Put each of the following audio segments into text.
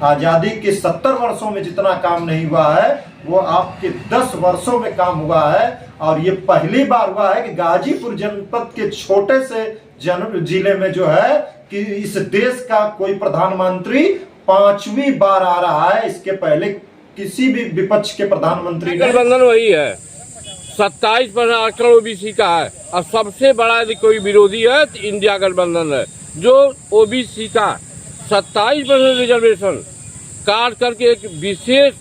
आजादी के 70 वर्षों में जितना काम नहीं हुआ है वो आपके 10 वर्षों में काम हुआ है। और ये पहली बार हुआ है कि गाजीपुर जनपद के छोटे से जिले में जो है कि इस देश का कोई प्रधानमंत्री 5वीं बार आ रहा है। इसके पहले किसी भी विपक्ष के प्रधानमंत्री गठबंधन वही है, 27% आरक्षण ओबीसी का है और सबसे बड़ा यदि कोई विरोधी है तो इंडिया गठबंधन है, जो ओबीसी का 27% रिजर्वेशन काट करके एक विशेष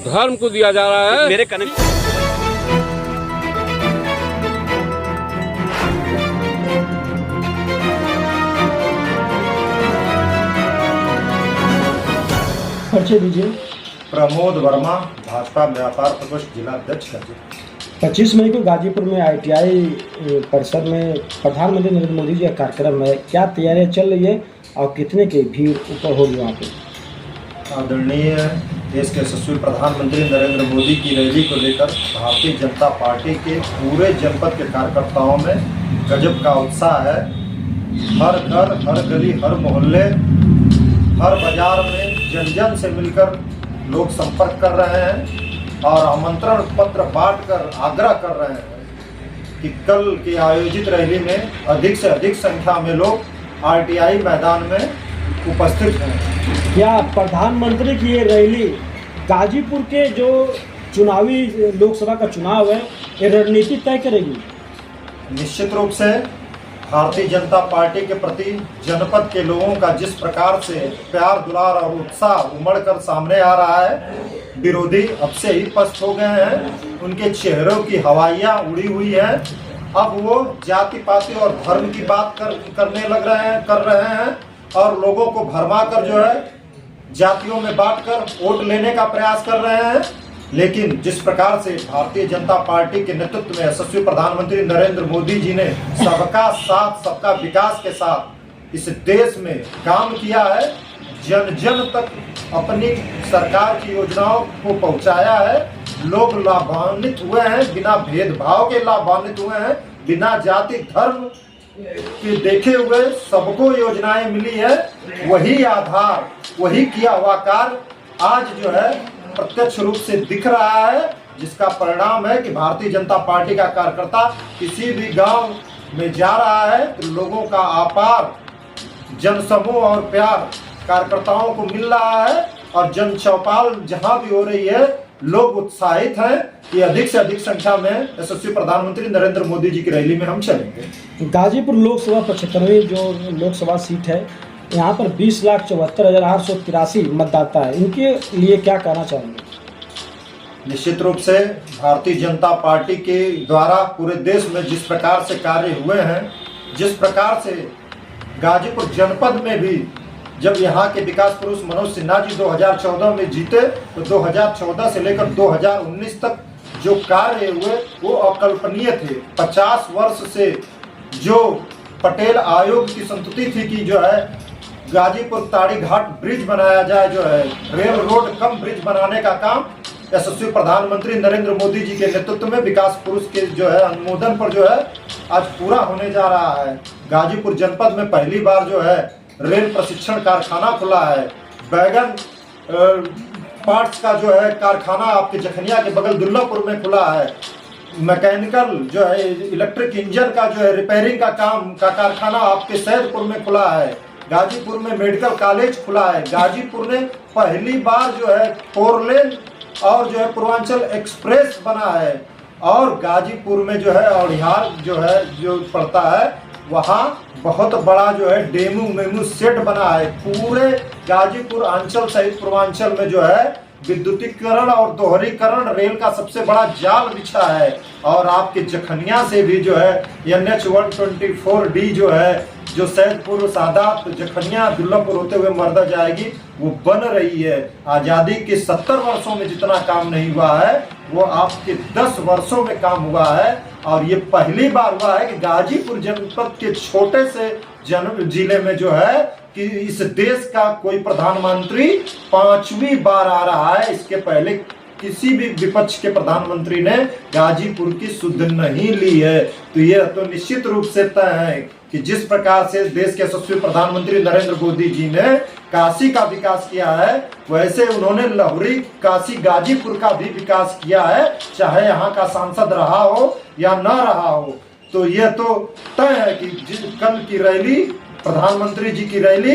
धर्म को दिया जा रहा है। मेरे कनेक्ट परिचय दीजिए। प्रमोद वर्मा, भाजपा व्यापार प्रकोष्ठ जिला अध्यक्ष गाजीपुर। 25 मई को गाजीपुर में ITI परिसर में प्रधानमंत्री नरेंद्र मोदी जी का कार्यक्रम है, क्या तैयारियां चल रही है और कितने की भीड़ ऊपर होगी वहाँ पे? आदरणीय देश के यशस्वी प्रधानमंत्री नरेंद्र मोदी की रैली को लेकर भारतीय जनता पार्टी के पूरे जनपद के कार्यकर्ताओं में गजब का उत्साह है। हर घर, हर गली, हर मोहल्ले, हर बाजार में जन जन से मिलकर लोग संपर्क कर रहे हैं और आमंत्रण पत्र बांटकर आग्रह कर रहे हैं कि कल की आयोजित रैली में अधिक से अधिक संख्या में लोग RTI मैदान में उपस्थित हैं। क्या प्रधानमंत्री की ये रैली गाजीपुर के जो चुनावी लोकसभा का चुनाव है ये रणनीति तय करेगी? निश्चित रूप से भारतीय जनता पार्टी के प्रति जनपद के लोगों का जिस प्रकार से प्यार, दुलार और उत्साह उमड़ कर सामने आ रहा है, विरोधी अब से ही पस्त हो गए हैं, उनके चेहरों की हवाइयाँ उड़ी हुई हैं। अब वो जाति पाति और धर्म की बात कर रहे हैं और लोगों को भरमा कर जो है जातियों में बांटकर वोट लेने का प्रयास कर रहे हैं। लेकिन जिस प्रकार से भारतीय जनता पार्टी के नेतृत्व में यशस्वी प्रधानमंत्री नरेंद्र मोदी जी ने सबका साथ सबका विकास के साथ इस देश में काम किया है, जन जन तक अपनी सरकार की योजनाओं को पहुंचाया है, लोग लाभान्वित हुए हैं, बिना भेदभाव के लाभान्वित हुए हैं, बिना जाति धर्म के देखे हुए सबको योजनाएं मिली है। वही आधार, वही किया हुआ कार्य आज जो है प्रत्यक्ष रूप से दिख रहा है, जिसका परिणाम है कि भारतीय जनता पार्टी का कार्यकर्ता किसी भी गांव में जा रहा है तो लोगों का अपार जनसमूह और प्यार कार्यकर्ताओं को मिल रहा है और जन चौपाल जहां भी हो रही है लोग उत्साहित हैं कि अधिक से अधिक संख्या में यशस्वी प्रधानमंत्री नरेंद्र मोदी जी की रैली में हम चलेंगे। गाजीपुर लोकसभा 75वीं जो लोकसभा सीट है, यहाँ पर 20,74,883 मतदाता है, इनके लिए क्या कहना चाहेंगे? निश्चित रूप से भारतीय जनता पार्टी के द्वारा पूरे देश में जिस प्रकार से कार्य हुए हैं, जिस प्रकार से गाजीपुर जनपद में भी जब यहाँ के विकास पुरुष मनोज सिन्हा जी 2014 में जीते तो 2014 से लेकर 2019 तक जो कार्य हुए वो अकल्पनीय थे। 50 वर्ष से जो पटेल आयोग की संतुति थी कि जो है गाजीपुर ताड़ी घाट ब्रिज बनाया जाए, जो है रेल रोड कम ब्रिज बनाने का काम यशस्वी प्रधानमंत्री नरेंद्र मोदी जी के नेतृत्व में विकास पुरुष के जो है अनुमोदन पर जो है आज पूरा होने जा रहा है। गाजीपुर जनपद में पहली बार जो है रेल प्रशिक्षण कारखाना खुला है, बैगन पार्ट्स का जो है कारखाना आपके जखनिया के बगल दुल्लापुर में खुला है, मैकेनिकल जो है इलेक्ट्रिक इंजन का जो है रिपेयरिंग का काम का कारखाना आपके सैदपुर में खुला है, गाजीपुर में मेडिकल कॉलेज खुला है, गाजीपुर ने पहली बार जो है 4 लेन और जो है पूर्वांचल एक्सप्रेस बना है और गाजीपुर में जो है औड़िहार जो है जो पड़ता है वहाँ बहुत बड़ा जो है डेमू मेमू सेट बना है। पूरे गाजीपुर अंचल सहित पूर्वांचल में जो है विद्युतीकरण और दोहरीकरण रेल का सबसे बड़ा जाल बिछा है और आपके जखनिया से भी जो है NH 124D जो है जो सैदपुर, सादात, जखनिया, दुल्लापुर होते हुए मर्दा जाएगी वो बन रही है। आज़ादी के 70 वर्षों में जितना काम नहीं हुआ है वो आपके 10 वर्षों में काम हुआ है और ये पहली बार हुआ है कि गाजीपुर जनपद के छोटे से जिले में जो है कि इस देश का कोई प्रधानमंत्री 5वीं बार आ रहा है। इसके पहले किसी भी विपक्ष के प्रधानमंत्री ने गाजीपुर की सुध नहीं ली है। तो ये तो निश्चित रूप से तय है कि जिस प्रकार से देश के यशस्वी प्रधानमंत्री नरेंद्र मोदी जी ने काशी का विकास किया है, वैसे उन्होंने लहुरी काशी गाजीपुर का भी विकास किया है, चाहे यहाँ का सांसद रहा हो या न रहा हो। तो यह तो तय है कि कल की रैली, प्रधानमंत्री जी की रैली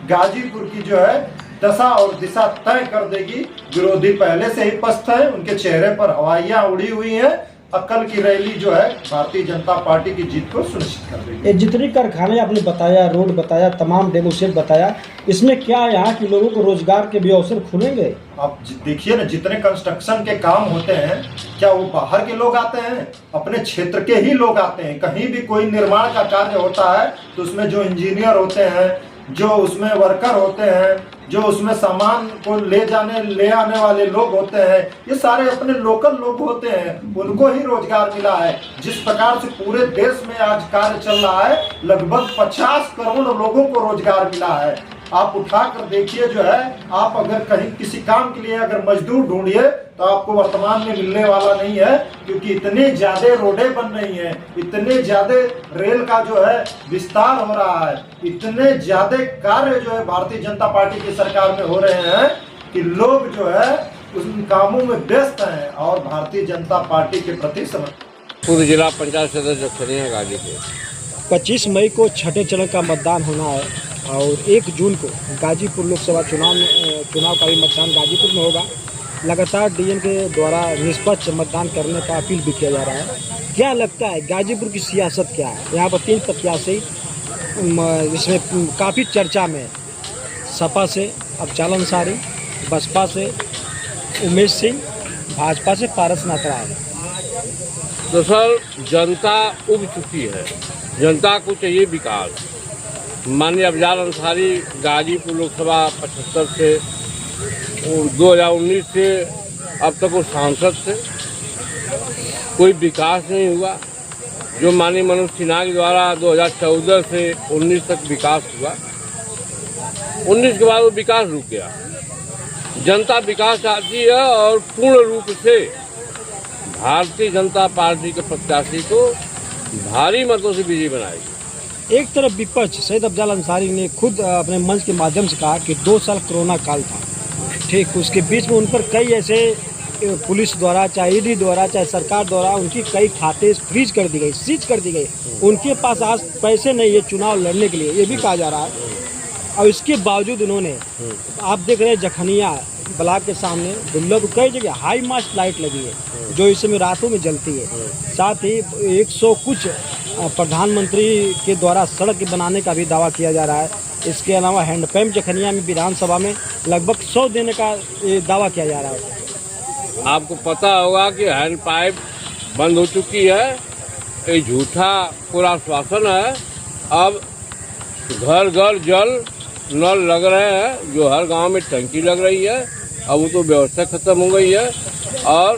गाजीपुर की जो है दशा और दिशा तय कर देगी। विरोधी पहले से ही पस्त है, उनके चेहरे पर हवाइयां उड़ी हुई हैं। कल की रैली जो है भारतीय जनता पार्टी की जीत को सुनिश्चित कर देगी। ये जितने कारखाने आपने बताया, रोड बताया, तमाम डेमोसेट बताया, इसमें क्या यहाँ के लोगों को रोजगार के भी अवसर खुलेंगे? आप देखिए ना, जितने कंस्ट्रक्शन के काम होते हैं, क्या वो बाहर के लोग आते हैं? अपने क्षेत्र के ही लोग आते हैं। कहीं भी कोई निर्माण का कार्य होता है तो उसमें जो इंजीनियर होते हैं, जो उसमें वर्कर होते हैं, जो उसमें सामान को ले आने वाले लोग होते हैं, ये सारे अपने लोकल लोग होते हैं, उनको ही रोजगार मिला है। जिस प्रकार से पूरे देश में आज कार्य चल रहा है, लगभग 50 करोड़ लोगों को रोजगार मिला है। आप उठा कर देखिए, जो है आप अगर कहीं किसी काम के लिए अगर मजदूर ढूंढिए तो आपको वर्तमान में मिलने वाला नहीं है, क्योंकि इतनी ज्यादा रोडें बन रही हैं, इतने ज्यादा रेल का जो है विस्तार हो रहा है, इतने ज्यादा कार्य जो है भारतीय जनता पार्टी की सरकार में हो रहे हैं कि लोग जो है उन कामों में व्यस्त हैं और भारतीय जनता पार्टी के प्रति समर्पित। पूर्व जिला पंचायत सदस्य खड़े हैं गाजीपुर। 25 मई को छठे चरण का मतदान होना है और 1 जून को गाजीपुर लोकसभा चुनाव का भी मतदान गाजीपुर में होगा। लगातार डीएम के द्वारा निष्पक्ष मतदान करने का अपील भी किया जा रहा है। क्या लगता है गाजीपुर की सियासत क्या है? यहाँ पर 3 प्रत्याशी इसमें काफ़ी चर्चा में, सपा से अफजाल अंसारी, बसपा से उमेश सिंह, भाजपा से पारस नातराय। दरअसल जनता उब चुकी है, जनता को चाहिए विकास। माननीय अफजाल अंसारी गाजीपुर लोकसभा 75 से 2019 से अब तक वो सांसद थे, कोई विकास नहीं हुआ। जो माननीय मनोज सिन्हा के द्वारा 2014 से 19 तक विकास हुआ, 19 के बाद वो विकास रुक गया। जनता विकास चाहती है और पूर्ण रूप से भारतीय जनता पार्टी के प्रत्याशी को भारी मतों से विजयी बनाएगी। एक तरफ विपक्ष सैयद अफजाल अंसारी ने खुद अपने मंच के माध्यम से कहा कि 2 साल कोरोना काल था, ठीक, उसके बीच में उन पर कई ऐसे पुलिस द्वारा, चाहे ईडी द्वारा, चाहे सरकार द्वारा उनकी कई खाते फ्रीज कर दी गई, सीज कर दी गई। उनके पास आज पैसे नहीं है चुनाव लड़ने के लिए, ये भी कहा जा रहा है। और इसके बावजूद उन्होंने, आप देख रहे हैं जखनिया ब्लॉक के सामने दुर्लभ कई जगह हाई मास्ट लाइट लगी है जो इस समय रातों में जलती है। साथ ही 100 कुछ प्रधानमंत्री के द्वारा सड़क बनाने का भी दावा किया जा रहा है। इसके अलावा हैंडपम्प जखनिया में विधानसभा में लगभग 100 देने का दावा किया जा रहा है। आपको पता होगा कि हैंड पाइप बंद हो चुकी है, ये झूठा पूरा आश्वासन है। अब घर घर जल नल लग रहे हैं, जो हर गांव में टंकी लग रही है। अब वो तो व्यवस्था खत्म हो गई है और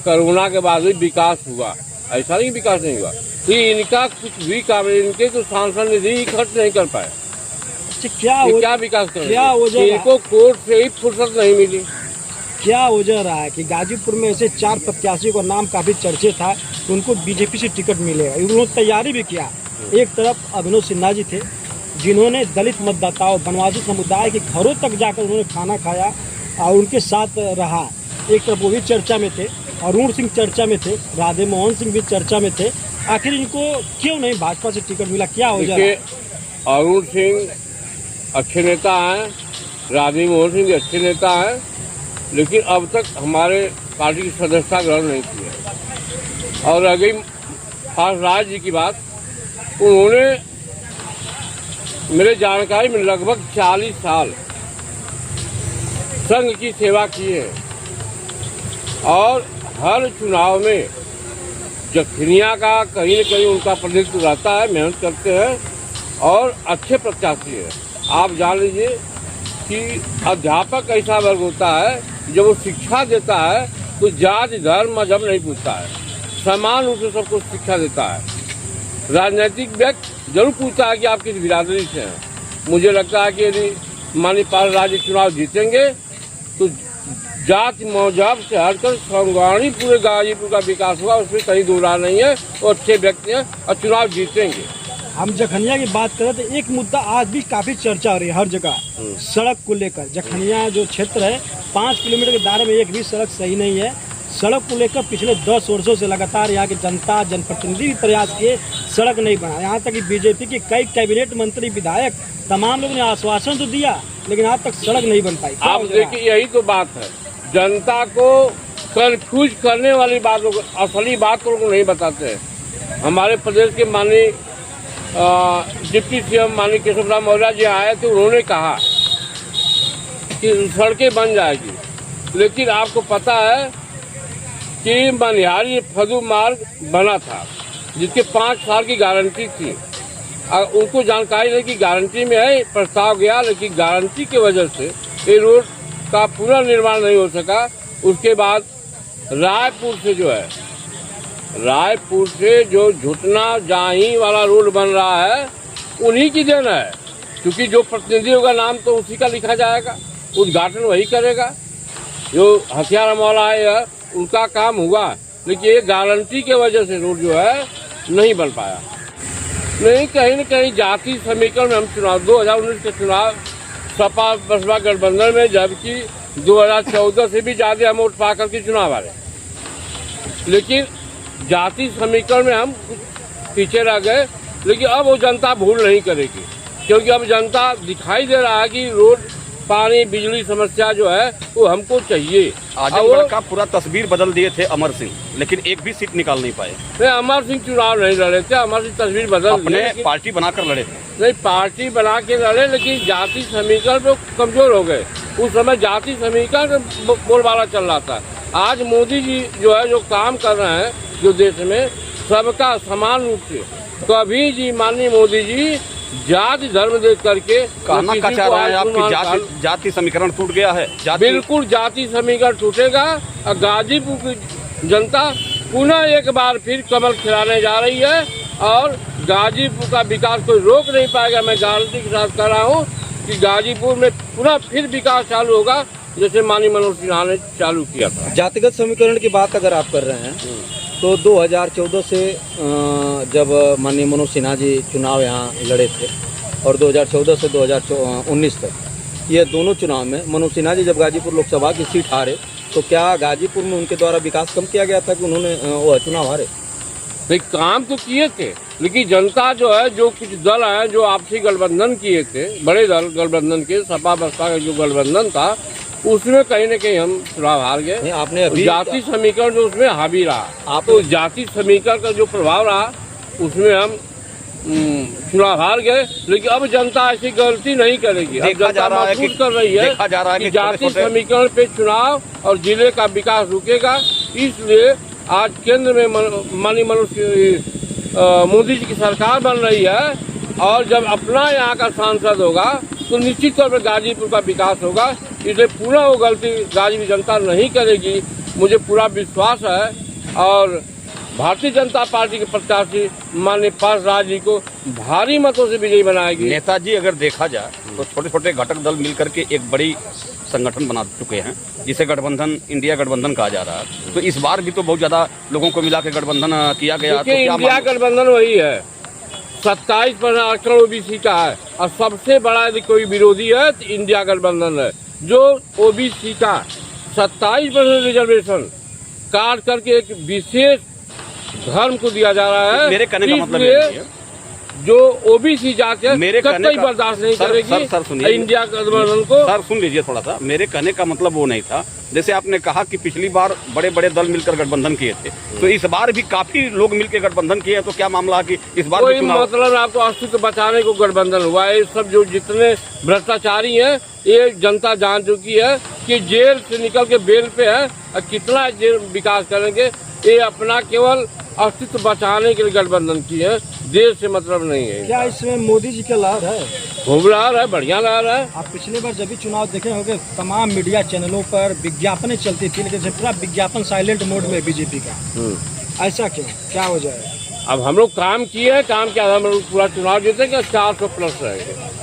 कोरोना के बाद भी विकास हुआ, ऐसा नहीं विकास नहीं हुआ। ये इनका कुछ भी काम, इनके तो सांसद निधि ही खर्च नहीं कर पाए, क्या विकास कर, क्या वजह, इनको कोर्ट से ही फुर्सत नहीं मिली। क्या वजह रहा है कि गाजीपुर में ऐसे 4 प्रत्याशी का नाम काफी चर्चे था कि उनको बीजेपी से टिकट मिलेगा, उन्होंने तैयारी भी किया। एक तरफ अभिनव सिन्हा जी थे जिन्होंने दलित मतदाताओं, वनवासी समुदाय के घरों तक जाकर उन्होंने खाना खाया और उनके साथ रहा। एक तरफ वो भी चर्चा में थे, अरुण सिंह चर्चा में थे, राधे मोहन सिंह भी चर्चा में थे। आखिर इनको क्यों नहीं भाजपा से टिकट मिला, क्या हो जाए? अरुण सिंह अच्छे नेता हैं, राधे मोहन सिंह भी अच्छे नेता हैं, लेकिन अब तक हमारे पार्टी की सदस्यता ग्रहण नहीं की है। और रह गई राज जी की बात, उन्होंने मेरे जानकारी में लगभग 40 साल संघ की सेवा की है और हर चुनाव में जखनिया का कहीं न कहीं उनका प्रतिनिधित्व रहता है, मेहनत करते हैं और अच्छे प्रत्याशी हैं। आप जान लीजिए कि अध्यापक ऐसा वर्ग होता है जब वो शिक्षा देता है तो जाति धर्म मजहब नहीं पूछता है, समान रूप से सबको शिक्षा देता है। राजनीतिक व्यक्ति जरूर पूछता है कि आप किस बिरादरी से हैं। मुझे लगता है कि यदि माननीय पाल राज्य चुनाव जीतेंगे तो जाति मजहब से हटकर संगवाणी पूरे गाजीपुर का विकास हुआ, उसमें कहीं दो राह नहीं है। वो अच्छे व्यक्ति हैं और चुनाव जीतेंगे। हम जखनिया की बात करें तो एक मुद्दा आज भी काफी चर्चा हो रही है हर जगह, सड़क को लेकर। जखनिया जो क्षेत्र है 5 किलोमीटर के दायरे में एक भी सड़क सही नहीं है। सड़क को लेकर पिछले 10 वर्षों से लगातार यहाँ की जनता जनप्रतिनिधि भी प्रयास किए, सड़क नहीं बना। यहाँ तक कि बीजेपी के कई कैबिनेट मंत्री विधायक तमाम लोगों ने आश्वासन तो दिया, लेकिन आज तक सड़क नहीं बन पाई। आप देखिए, यही तो बात है, जनता को कंफ्यूज करने वाली बात, असली बात को लोग नहीं बताते हैं। हमारे प्रदेश के माननीय डिप्टी सीएम माननीय केशव मौर्य जी आए थे, उन्होंने कहा कि सड़कें बन जाएगी, लेकिन आपको पता है कि मनिहारी फदू मार्ग बना था जिसके 5 साल की गारंटी थी। उनको जानकारी नहीं कि गारंटी में है, प्रस्ताव गया, लेकिन गारंटी की वजह से ये रोड का पूरा निर्माण नहीं हो सका। उसके बाद रायपुर से जो झुटना जाही वाला रोड बन रहा है, उन्हीं की देन है, क्योंकि जो प्रतिनिधि होगा नाम तो उसी का लिखा जाएगा, उद्घाटन वही करेगा। जो हथियार वाला है उनका काम हुआ, लेकिन ये गारंटी के वजह से रोड जो है नहीं बन पाया। नहीं, कहीं न कहीं जाति समीकरण में हम चुनाव 2019 के चुनाव सपा बसपा गठबंधन में, जबकि 2014 से भी ज्यादा हम वोट पा करके चुनाव आ रहे, लेकिन जाति समीकरण में हम पीछे रह गए। लेकिन अब वो जनता भूल नहीं करेगी, क्योंकि अब जनता दिखाई दे रहा है कि रोड, पानी, बिजली समस्या जो है वो हमको चाहिए। आजमगढ़ का पूरा तस्वीर बदल दिए थे अमर सिंह, लेकिन एक भी सीट निकाल नहीं पाए। नहीं, अमर सिंह चुनाव नहीं लड़े थे, अमर सिंह तस्वीर बदल अपने पार्टी बनाकर लड़े थे। नहीं, पार्टी बना के लड़े, लेकिन जाति समीकरण पे कमजोर हो गए। उस समय जाति समीकरण बोलबाला चल रहा था। आज मोदी जी जो है जो काम कर रहे हैं, जो देश में सबका समान रूप से, कभी जी माननीय मोदी जी जाति धर्म देख करके कहना का चाह रहा है आपकी जाति समीकरण टूट गया है। बिल्कुल जाति समीकरण टूटेगा और गाजीपुर की जनता पुनः एक बार फिर कमल खिलाने जा रही है और गाजीपुर का विकास कोई रोक नहीं पाएगा। मैं गारंटी के साथ कह रहा हूँ कि गाजीपुर में पुनः फिर विकास चालू होगा, जैसे माननीय मनोज सिन्हा ने चालू किया था। जातिगत समीकरण की बात अगर आप कर रहे हैं तो 2014 से जब माननीय मनोज सिन्हा जी चुनाव यहाँ लड़े थे और 2014 से 2019 तक, ये दोनों चुनाव में मनोज सिन्हा जी जब गाजीपुर लोकसभा की सीट हारे, तो क्या गाजीपुर में उनके द्वारा विकास कम किया गया था कि उन्होंने वो चुनाव हारे? भाई, काम तो किए थे, लेकिन जनता जो है, जो कुछ दल है जो आपसी गठबंधन किए थे, बड़े दल गठबंधन के, सपा बसपा का जो गठबंधन था, उसमें कहीं न कहीं हम चुनाव हार गए। आपने अभी जाति समीकरण जो उसमें हावी रहा, तो जाति समीकरण का जो प्रभाव रहा उसमें हम चुनाव हार गए। लेकिन अब जनता ऐसी गलती नहीं करेगी। अब जनता महसूस कर रही है कि जाति समीकरण पे चुनाव और जिले का विकास रुकेगा। इसलिए आज केंद्र में माननीय मोदी जी की सरकार बन रही है, और जब अपना यहाँ का सांसद होगा तो निश्चित तौर पर गाजीपुर का विकास होगा। इसलिए पूरा वो गलती गाजीपुर जनता नहीं करेगी, मुझे पूरा विश्वास है। और भारतीय जनता पार्टी के प्रत्याशी माननीय पार्षद जी को भारी मतों से विजयी बनाएगी। नेताजी अगर देखा जाए तो छोटे छोटे घटक दल मिलकर के एक बड़ी संगठन बना चुके हैं, जिसे गठबंधन, इंडिया गठबंधन कहा जा रहा है। तो इस बार भी तो बहुत ज्यादा लोगों को मिला के गठबंधन किया गया। तो इंडिया गठबंधन वही है, 27% आरक्षण ओबीसी का है, और सबसे बड़ा यदि कोई विरोधी है तो इंडिया गठबंधन है, जो ओबीसी का 27% रिजर्वेशन काट करके एक विशेष धर्म को दिया जा रहा है। मेरे कहने का मतलब ये है जो ओबीसी जाति है मेरे कहने का बर्दाश्त नहीं करेगी सर सुनिए इंडिया गठबंधन को। सर सुन लीजिए थोड़ा सा, मेरे कहने का मतलब वो नहीं था। जैसे आपने कहा कि पिछली बार बड़े बड़े दल मिलकर गठबंधन किए थे, तो इस बार भी काफी लोग मिलकर गठबंधन किए हैं। तो क्या मामला है कि इस बार कोई मतलब आपको अस्तित्व बचाने को गठबंधन हुआ है? सब जो जितने भ्रष्टाचारी हैं ये जनता जान चुकी है कि जेल से निकल के बेल पे है, और कितना जेल विकास करेंगे। ये अपना केवल अस्तित्व बचाने के लिए गठबंधन की है, देश से मतलब नहीं है। क्या इसमें मोदी जी का लहर है? खूब लहर है, बढ़िया लहर है। आप पिछले बार जब भी चुनाव देखे होंगे, तमाम मीडिया चैनलों पर विज्ञापनें चलती थी, लेकिन पूरा विज्ञापन साइलेंट मोड में बीजेपी का। ऐसा क्यों, क्या वजह है? अब हम लोग काम किए हैं, काम के आधार पर पूरा चुनाव जीतेंगे, 400 प्लस रहेंगे।